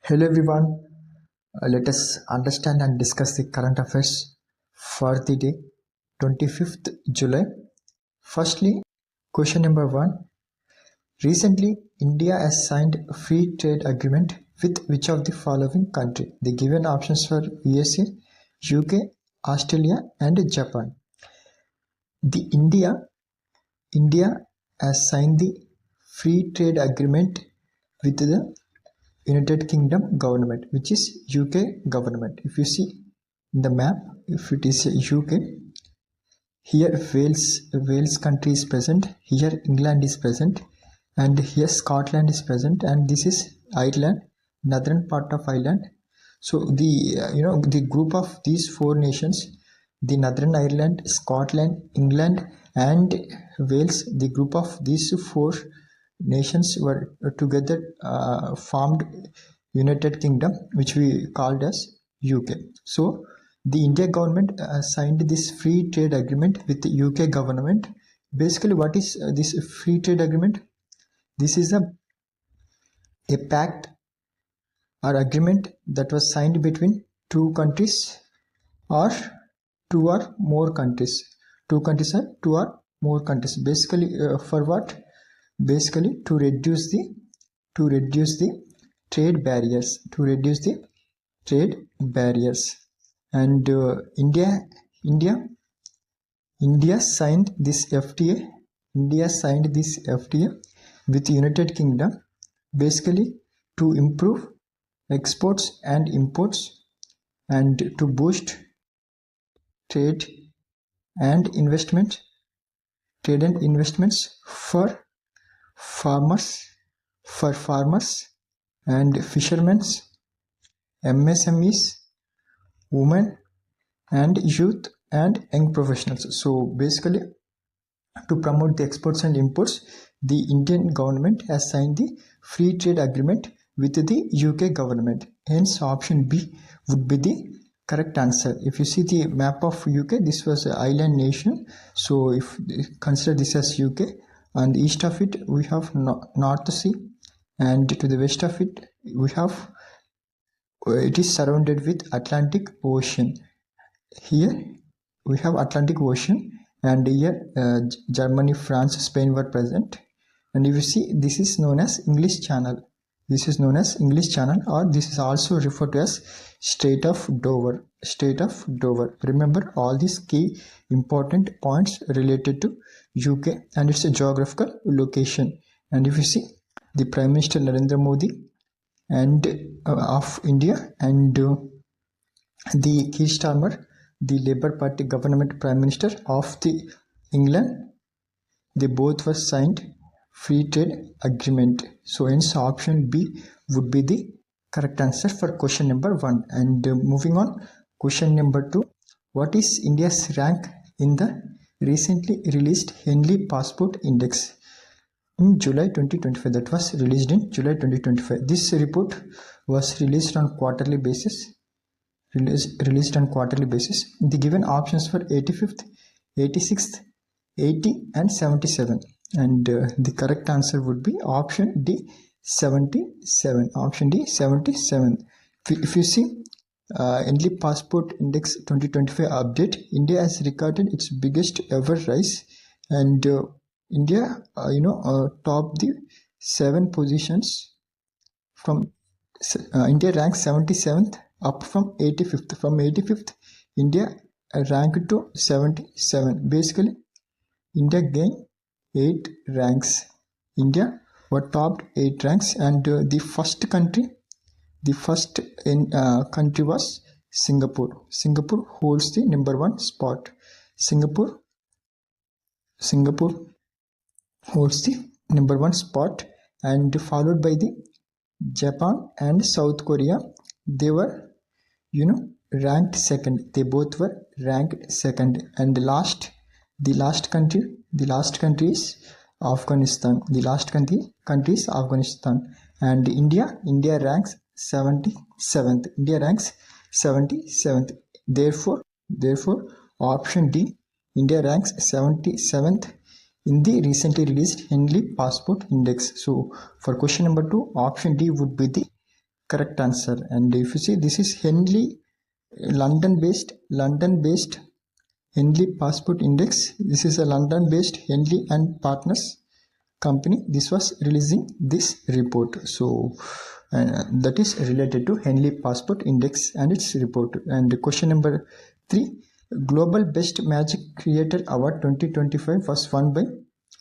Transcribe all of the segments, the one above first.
Hello everyone, let us understand and discuss the current affairs for the day 25th July. Firstly, question number 1. Recently, India has signed a free trade agreement with which of the following country? The given options for USA, UK, Australia and Japan. India has signed the free trade agreement with the United Kingdom government, which is UK government. If you see in the map, if it is UK, here Wales country is present, here England is present, and here Scotland is present, and this is Ireland, northern part of Ireland. So the group of these four nations, the Northern Ireland, Scotland, England and Wales, the group of these four nations were together formed United Kingdom, which we called as UK. So the India government signed this free trade agreement with the UK government. Basically, what is this free trade agreement? This is a pact or agreement that was signed between two countries or two or more countries. Two countries or two or more countries. Basically, for what? Basically, to reduce the trade barriers. And India signed this FTA. India signed this FTA with United Kingdom, basically to improve exports and imports and to boost trade and investments for farmers and fishermen, MSMEs, women and youth and young professionals. So basically, to promote the exports and imports, the Indian government has signed the free trade agreement with the UK government. Hence, option B would be the correct answer. If you see the map of UK, this was an island nation. So if consider this as UK, and east of it we have North Sea, and to the west of it we have it is surrounded with Atlantic Ocean. Here we have Atlantic Ocean, and here Germany, France, Spain were present. And if you see, this is known as English Channel. This is known as English Channel, or this is also referred to as Strait of Dover. Strait of Dover. Remember all these key important points related to UK and its geographical location. And if you see, the Prime Minister Narendra Modi and of India and the Keir Starmer, the Labour Party government Prime Minister of the England, they both were signed free trade agreement. So hence option B would be the correct answer for question number 1. And moving on, question number 2. What is India's rank in the recently released Henley Passport Index in July 2025? That was released in July 2025. This report was released on quarterly basis. The given options for 85th, 86th, 80 and 77, and the correct answer would be option D, 77. Option D, 77. If you see Henley Passport Index 2025 update, India has recorded its biggest ever rise, and India topped the 7 positions from India ranks 77th up from 85th. From 85th, India ranked to 77. Basically, India gained 8 ranks. India were topped 8 ranks, and the first country was Singapore. Singapore holds the number 1 spot. Singapore holds the number 1 spot, and followed by the Japan and South Korea. They were ranked second. They both were ranked second. And the last country is Afghanistan. The last country is Afghanistan. And India ranks 77th. India ranks 77th. Therefore option D, India ranks 77th in the recently released Henley Passport Index. So for question number 2, option D would be the correct answer. And if you see, this is Henley, London-based Henley Passport Index. This is a London-based Henley and Partners company. This was releasing this report. So that is related to Henley Passport Index and its report. And question number 3, Global Best Magic Creator Award 2025 was won by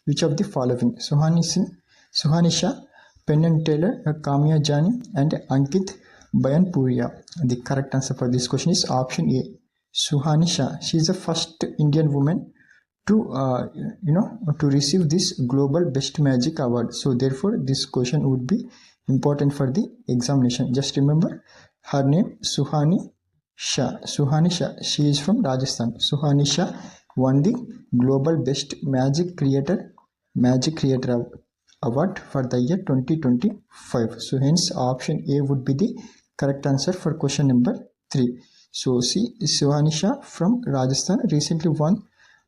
which of the following? Suhanisha, Penn and Taylor, Kamya Jani, and Ankit Bayanpuria. The correct answer for this question is option A, Suhanisha. She is the first Indian woman to receive this Global Best Magic Award. So therefore, this question would be important for the examination. Just remember her name, Suhanisha. She is from Rajasthan. Suhanisha won the Global Best Magic Creator Award for the year 2025. So hence option A would be the correct answer for question number 3. So see, Suhanisha from Rajasthan recently won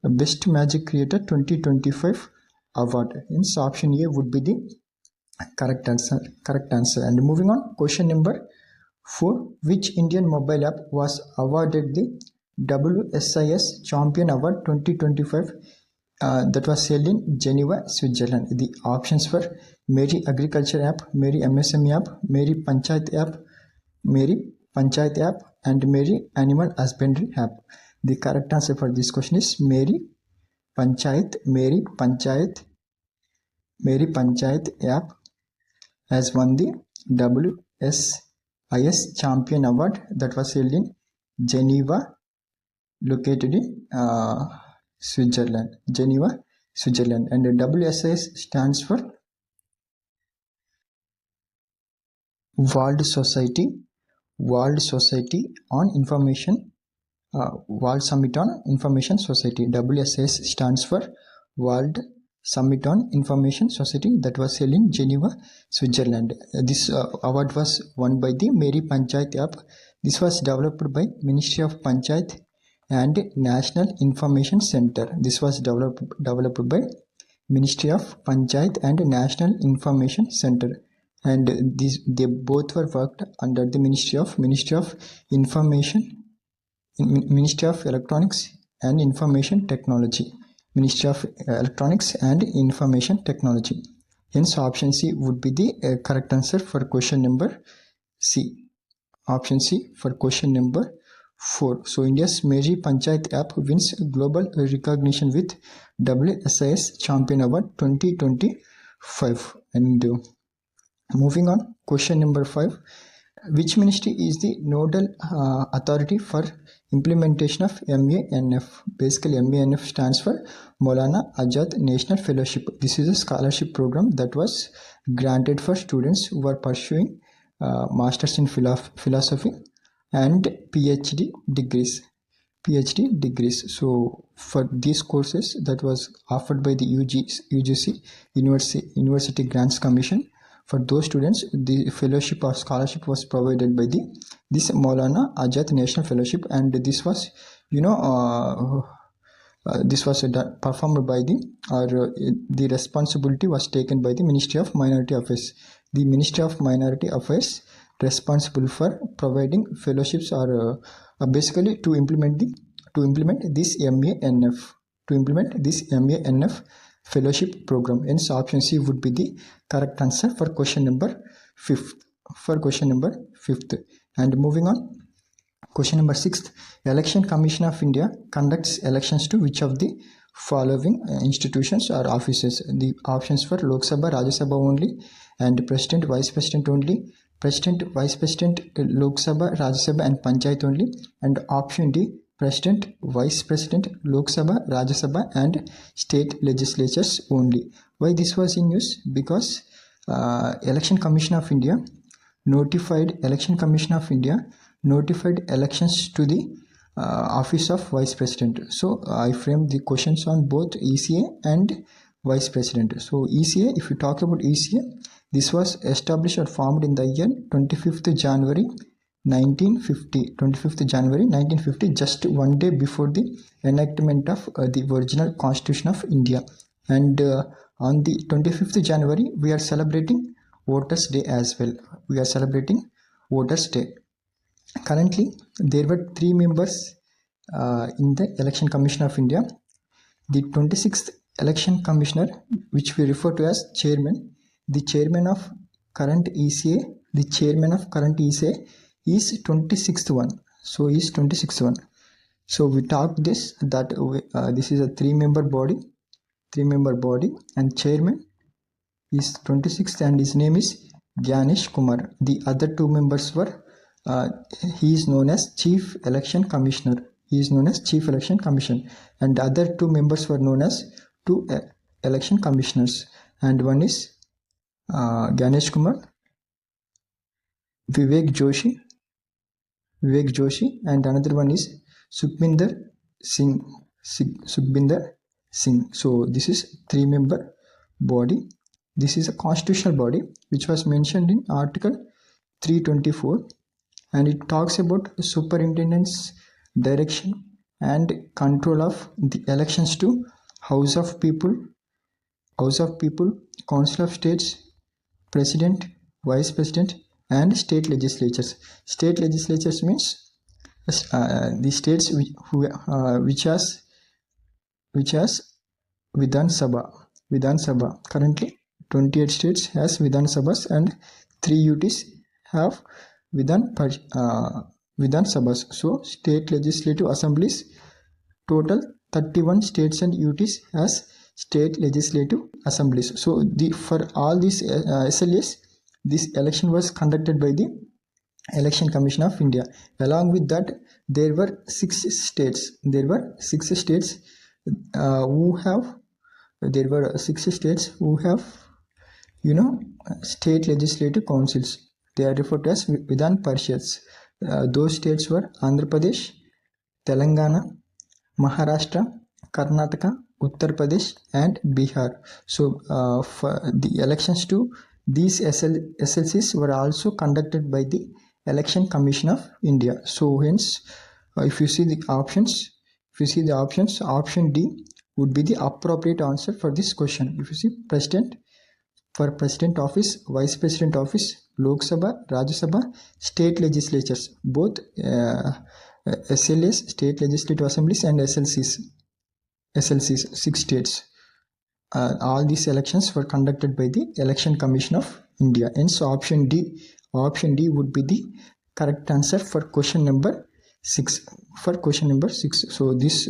Best Magic Creator 2025 award. Hence option A would be the correct answer. And moving on, question number 4, which Indian mobile app was awarded the WSIS Champion Award 2025 that was held in Geneva, Switzerland? The options were Meri Agriculture app, Meri MSME app, Meri Panchayat app, and Meri Animal Husbandry app. The correct answer for this question is Meri Panchayat app has won the WSIS Champion Award that was held in Geneva, located in Switzerland. And the WSIS stands for World Society on Information, World Summit on Information Society. WSIS stands for World Summit on Information Society that was held in Geneva, Switzerland. This award was won by the Meri Panchayat app. This was developed by Ministry of Panchayat and National Information Center. This was developed by Ministry of Panchayat and National Information Center. And they both were worked under the Ministry of Electronics and Information Technology. Hence option C would be the correct answer for question number C. Option C for question number 4. So India's Meri Panchayat app wins global recognition with WSIS Champion Award 2025. And moving on, question number 5. Which ministry is the nodal authority for implementation of MANF? Basically, MANF stands for Maulana Azad National Fellowship. This is a scholarship program that was granted for students who are pursuing Masters in Philosophy and PhD degrees. So for these courses that was offered by the UGC University Grants Commission, for those students, the fellowship or scholarship was provided by this Maulana Azad National Fellowship, and this was performed by the responsibility was taken by the Ministry of Minority Affairs. The Ministry of Minority Affairs responsible for providing fellowships are basically to implement this MANF fellowship program. Hence option C would be the correct answer for question number 5th. And moving on, question number 6. Election Commission of India conducts elections to which of the following institutions or offices? The options for Lok Sabha, Rajya Sabha only, and President, Vice President only, President, Vice President, Lok Sabha, Rajya Sabha and Panchayat only, and option D, President, Vice President, Lok Sabha, Rajya Sabha and state legislatures only. Why this was in use? Because Election Commission of India notified elections to the office of Vice President. So I framed the questions on both ECA and Vice President. So ECA, if you talk about ECA, this was established or formed in the year 25th January 1950, just one day before the enactment of the original Constitution of India. And on the 25th January, we are celebrating Voters' Day as well. voters' day. Currently, there were 3 members in the Election Commission of India. The 26th Election Commissioner, which we refer to as Chairman, the Chairman of current ECA, is 26th one. So, is 26th one. So, we talked this that this is a 3-member body, and Chairman is 26th, and his name is Gyanesh Kumar. The other 2 members were he is known as Chief Election Commissioner. And the other 2 members were known as 2 election commissioners, and one is Gyanesh Kumar, Vivek Joshi, and another one is Sukhbinder Singh. So this is 3-member body. This is a constitutional body which was mentioned in Article 324, and it talks about superintendence, direction and control of the elections to House of People, Council of States, President, Vice President and state legislatures. State legislatures means the states which has Vidhan Sabha. Currently 28 states has Vidhan Sabhas and 3 UTs have Vidhan Sabhas. So state legislative assemblies, total 31 states and UTs has state legislative assemblies. So for all these SLAs, this election was conducted by the Election Commission of India. Along with that, there were 6 states. Who have state legislative councils. They are referred to as Vidhan Parishads. Those states were Andhra Pradesh, Telangana, Maharashtra, Karnataka, Uttar Pradesh and Bihar. So for the elections to these SLCs were also conducted by the Election Commission of India. So hence, if you see the options, option D would be the appropriate answer for this question. If you see President, for President office, Vice President office, Lok Sabha, Rajya Sabha, state legislatures, both SLAs, state legislative assemblies and SLCs, 6 states. All these elections were conducted by the Election Commission of India. Hence, option D would be the correct answer for question number 6. So this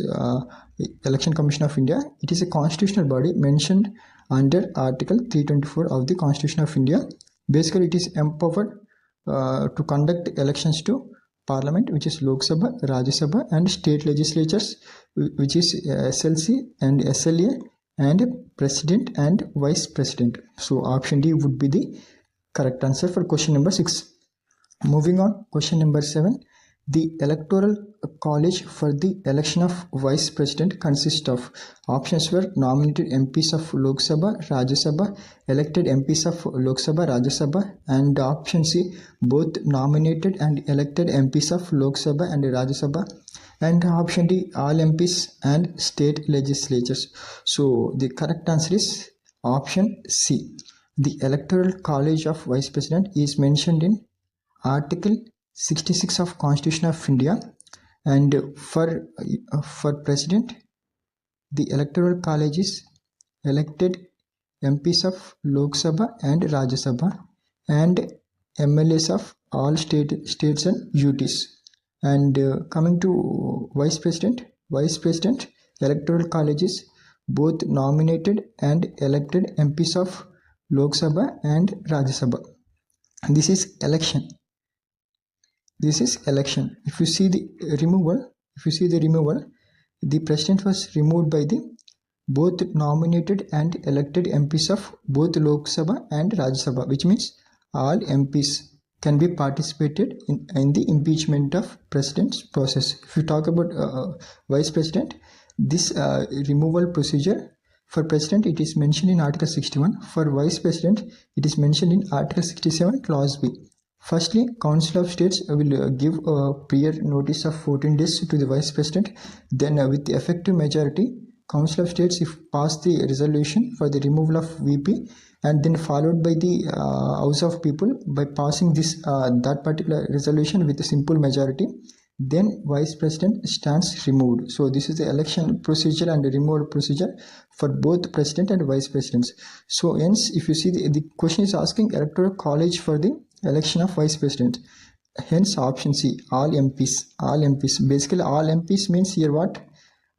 Election Commission of India, it is a constitutional body mentioned under Article 324 of the Constitution of India. Basically, it is empowered to conduct elections to Parliament, which is Lok Sabha, Rajya Sabha, and state legislatures, which is SLC and SLA, and President and Vice President. So option D would be the correct answer for question number 6. Moving on, question number 7. The Electoral College for the election of Vice President consists of. Options were nominated MPs of Lok Sabha, Rajya Sabha, elected MPs of Lok Sabha, Rajya Sabha, and option C, both nominated and elected MPs of Lok Sabha and Rajya Sabha, and option D, all MPs and state legislatures. So the correct answer is option C. The Electoral College of Vice President is mentioned in Article 66 of Constitution of India, and for President, the Electoral College is elected MPs of Lok Sabha and Rajya Sabha and MLAs of all states and UTs. And coming to Vice President, Electoral College is both nominated and elected MPs of Lok Sabha and Rajya Sabha. This is election. If you see the removal, the president was removed by the both nominated and elected MPs of both Lok Sabha and Rajya Sabha, which means all MPs can be participated in the impeachment of president's process. If you talk about vice president, this removal procedure for president, it is mentioned in Article 61. For vice president, it is mentioned in Article 67, Clause B. Firstly, Council of States will give a prior notice of 14 days to the Vice President. Then with the effective majority, Council of States, if pass the resolution for the removal of VP, and then followed by the House of People by passing this that particular resolution with a simple majority. Then Vice President stands removed. So this is the election procedure and the removal procedure for both President and Vice Presidents. So hence, if you see the question is asking Electoral College for the election of Vice President. Hence option C, all MPs. All MPs. Basically all MPs means here what?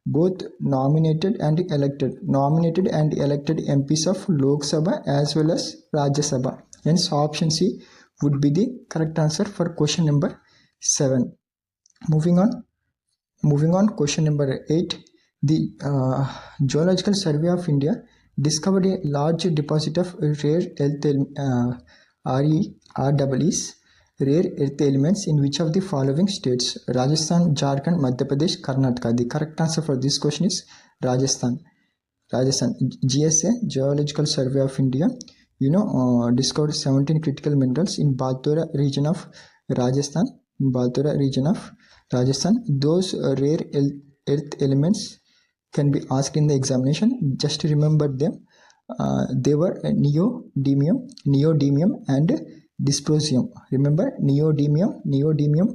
Both nominated and elected MPs of Lok Sabha as well as Rajya Sabha. Hence option C would be the correct answer for question number 7. Moving on, question number 8. The Geological Survey of India discovered a large deposit of rare earth REEs, rare earth elements in which of the following states? Rajasthan, Jharkhand, Madhya Pradesh, Karnataka. The correct answer for this question is Rajasthan. GSA, Geological Survey of India, discovered 17 critical minerals in Baltora region of Rajasthan. Those rare earth elements can be asked in the examination. Just remember them. They were neodymium and dysprosium. Remember, neodymium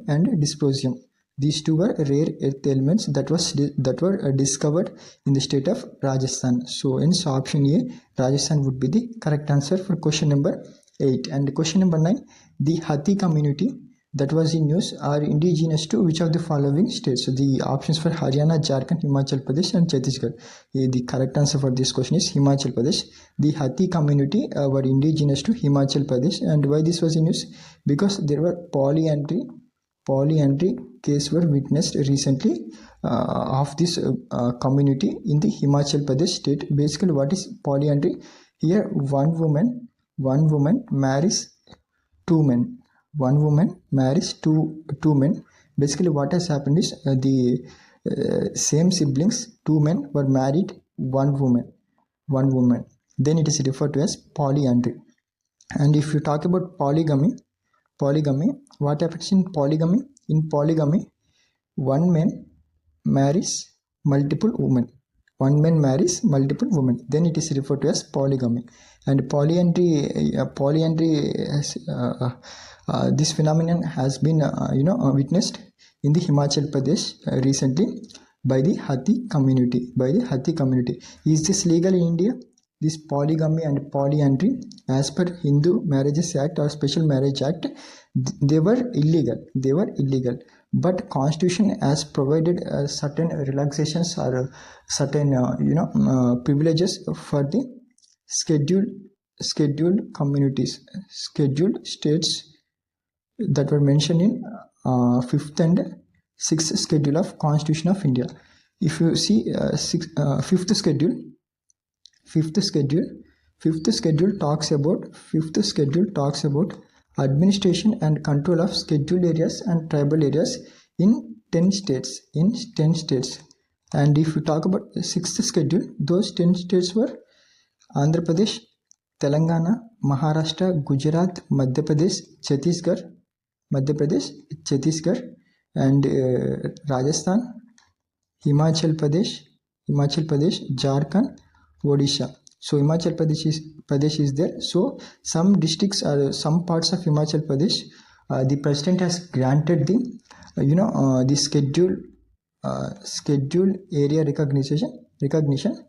and dysprosium. These two were rare earth elements that were discovered in the state of Rajasthan. So hence option A, Rajasthan would be the correct answer for question number 8. And question number 9, the Hathi community that was in use are indigenous to which of the following states? So the options for Haryana, Jharkhand, Himachal Pradesh and Chhattisgarh. The correct answer for this question is Himachal Pradesh. The Hathi community were indigenous to Himachal Pradesh. And why this was in use? Because there were polyandry cases were witnessed recently of this community in the Himachal Pradesh state. Basically, what is polyandry? Here, one woman marries two men. One woman marries two men. Basically, what has happened is the same siblings, two men, were married one woman. Then it is referred to as polyandry. And if you talk about polygamy, what happens in polygamy? In polygamy, one man marries multiple women. Then it is referred to as polygamy. And polyandry this phenomenon has been witnessed in the Himachal Pradesh recently by the Hathi community. Is this legal in India? This polygamy and polyandry, as per Hindu Marriages Act or Special Marriage Act, they were illegal. But Constitution has provided certain relaxations or certain privileges for the scheduled communities, scheduled states that were mentioned in 5th and 6th schedule of Constitution of India. If you see fifth schedule talks about administration and control of scheduled areas and tribal areas in 10 states. And if you talk about the 6th schedule, those 10 states were Andhra Pradesh, Telangana, Maharashtra, Gujarat, Madhya Pradesh, Chhattisgarh, and Rajasthan, Himachal Pradesh, Jharkhand, Odisha. So Himachal Pradesh is there. So some districts or some parts of Himachal Pradesh, the president has granted the scheduled area recognition.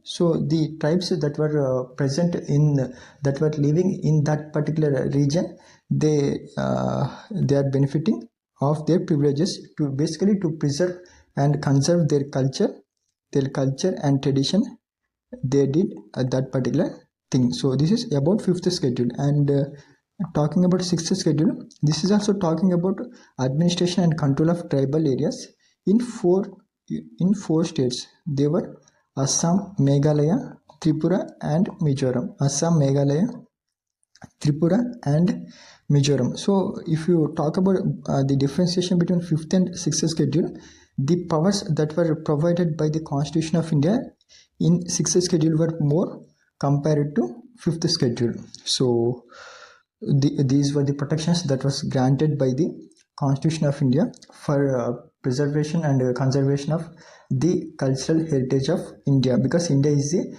So the tribes that were present that were living in that particular region, they are benefiting of their privileges to basically to preserve and conserve their culture and tradition. They did that particular thing. So this is about 5th schedule. And talking about 6th schedule, this is also talking about administration and control of tribal areas in four states. They were Assam, Meghalaya, Tripura and Mizoram. So if you talk about the differentiation between 5th and 6th schedule, the powers that were provided by the Constitution of India in 6th schedule were more compared to 5th schedule. So these were the protections that was granted by the Constitution of India for preservation and conservation of the cultural heritage of India, because India is the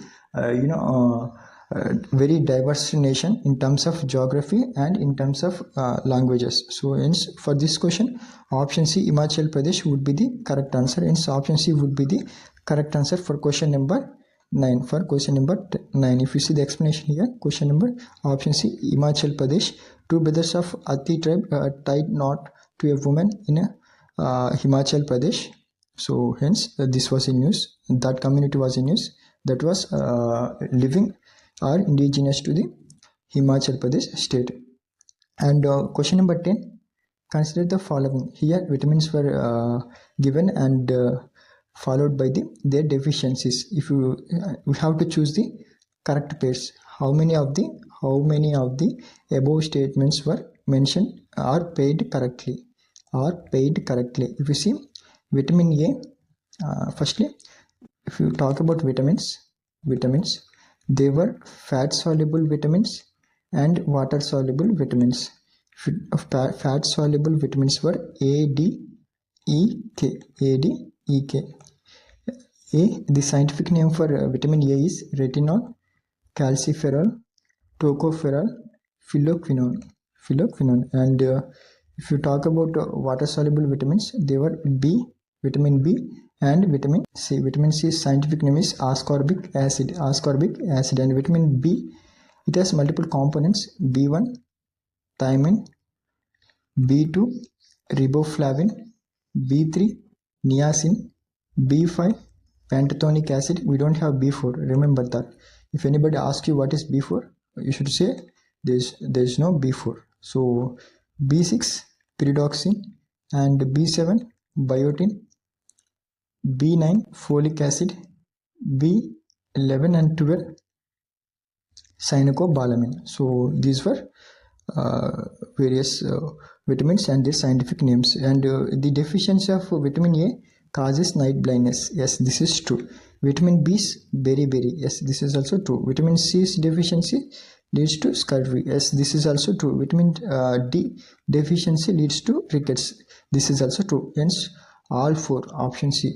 very diverse nation in terms of geography and in terms of languages. So hence for this question, option C, Himachal Pradesh, would be the correct answer. Hence option C would be the correct answer for question number 9. For question number 9, if you see the explanation here, question number option C, Himachal Pradesh, two brothers of Ati tribe tied knot to a woman in Himachal Pradesh. So hence this was in news. That community was in news. That was living or indigenous to the Himachal Pradesh state. And question number 10, consider the following. Here vitamins were given and followed by their deficiencies. If you we have to choose the correct pairs. How many of the above statements were mentioned or paid correctly? If you see vitamin A, firstly, if you talk about vitamins, they were fat soluble vitamins and water soluble vitamins. Fat soluble vitamins were A, D, E, K. The scientific name for vitamin A is retinol, calciferol, tocopherol, phylloquinone. And if you talk about water soluble vitamins, they were vitamin B and vitamin C. Vitamin C's scientific name is ascorbic acid. And vitamin B, it has multiple components: B1 thiamine, B2 riboflavin, B3 niacin, B5 pantothenic acid. We don't have B4, remember that. If anybody asks you what is B4, you should say there's no B4. So B6 pyridoxine, and B7 biotin, B9 folic acid, B11 and 12 cyanocobalamin. So these were various vitamins and their scientific names. And the deficiency of vitamin A causes night blindness. Yes, this is true. Vitamin B's beriberi. Yes, this is also true. Vitamin C's deficiency leads to scurvy. Yes, this is also true. Vitamin D deficiency leads to rickets. This is also true. Hence all four, option C,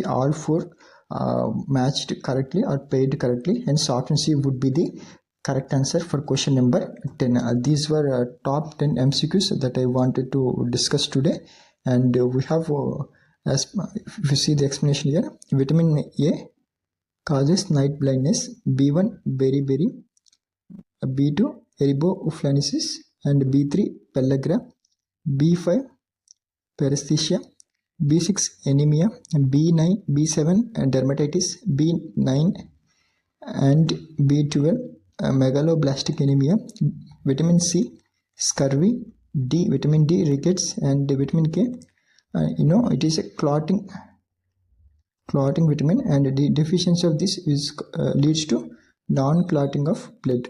all four matched correctly or paid correctly. Hence option C would be the correct answer for question number 10. These were top 10 MCQs that I wanted to discuss today. And we have, as if you see the explanation here, vitamin A causes night blindness, B1 beriberi, B2 erybouflanesis, and B3 pellagra, B5 paresthesia, B6 anemia, B9 B7 dermatitis, B9 and B12 megaloblastic anemia, vitamin C scurvy, D vitamin D rickets, and vitamin K it is a clotting vitamin, and the deficiency of this is leads to non-clotting of blood.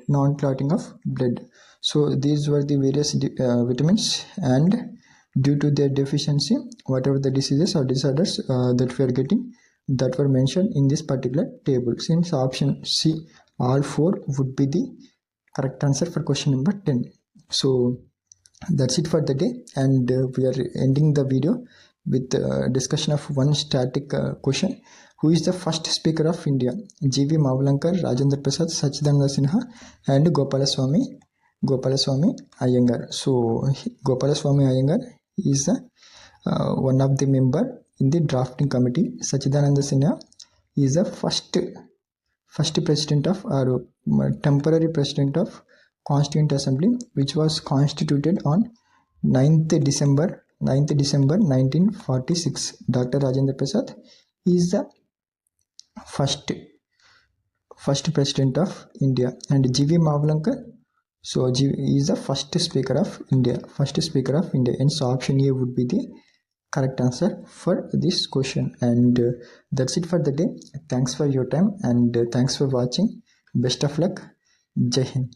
So these were the various vitamins, and due to their deficiency, whatever the diseases or disorders that we are getting, that were mentioned in this particular table. Since option C, all four would be the correct answer for question number 10. So that's it for the day, and we are ending the video with discussion of one static question. Who is the first speaker of India? G.V. Mavlankar, Rajendra Prasad, Sachidananda Sinha, and Gopalaswamy Iyengar. So Gopalaswamy Iyengar is one of the member in the drafting committee. Sachidananda Sinha is the first president of, or temporary president of, Constituent Assembly, which was constituted on 9th December 1946. Dr. Rajendra Prasad is the first president of India, and G.V. Mavlankar, so is the first speaker of India. And so option A would be the correct answer for this question. And that's it for the day. Thanks for your time, and thanks for watching. Best of luck. Jai Hind.